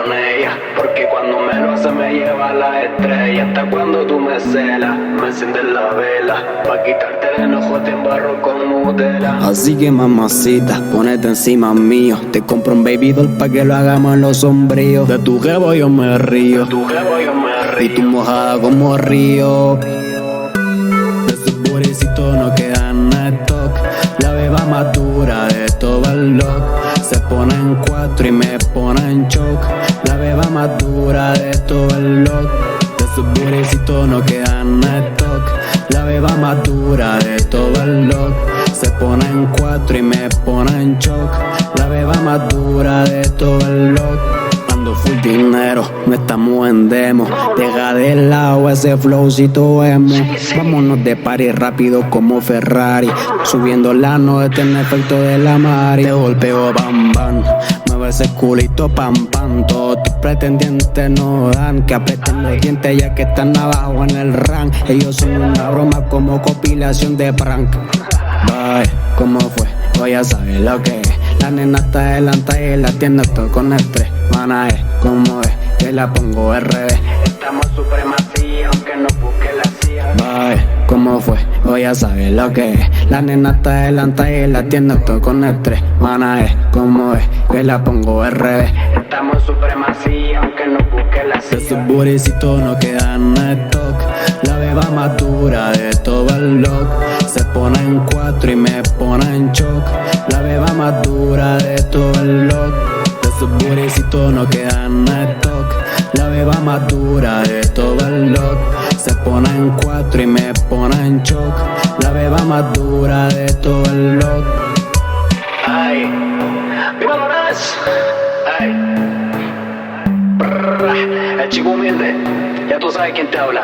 con ella, porque cuando me lo hace me lleva a la estrella. Hasta cuando tú me celas, me enciendes la vela, pa' quitarte el enojo te embarro con Nutella. Así que mamacita, ponete encima mío. Te compro un baby doll pa' que lo hagamos en los sombríos. De tu jevo yo me río, y tú mojada como río. De sus buricitos no quedan stock. La beba más dura de todo el lock. Se pone en cuatro y me pone en shock. La beba más dura de todo el lock. De sus buricitos no quedan stock. La beba más dura de todo el lock. Se pone en cuatro y me pone en shock. La beba más dura de todo el lock. Ando full dinero, no estamos en demo. Deja de lado ese flowcito emo. Vámonos de party rápido como Ferrari. Subiendo la noche en efecto de la mari. Te golpeo bam bam, mueve ese culito pam pam. Todos tus pretendientes no dan, que aprieten los dientes ya que están abajo en el rank. Ellos son una broma como compilación de prank. Bye, ¿cómo fue? Voy a saber lo que es. La nena está adelante y la tienda estoy con estrés. Mana es como es, que la pongo al revés. Estamos supremacía, aunque no busque la CIA. Bye, ¿cómo fue? Voy a saber lo que es. La nena está adelante y la tienda estoy con estrés. Mana es como es, que la pongo al revés. Estamos supremacía, aunque no busque la De sus CIA. buricitos no quedan stock. La beba más dura de todo el lock. Se pone en cuatro y me pone en shock. La beba más dura de todo el lock. De sus buricitos no quedan stock. La beba más dura de todo el lock. Se pone en cuatro y me pone en shock. La beba más dura de todo el lock. Ay, viva Lorenz. Ay, brr, el chico humilde, ya tú sabes quién te habla.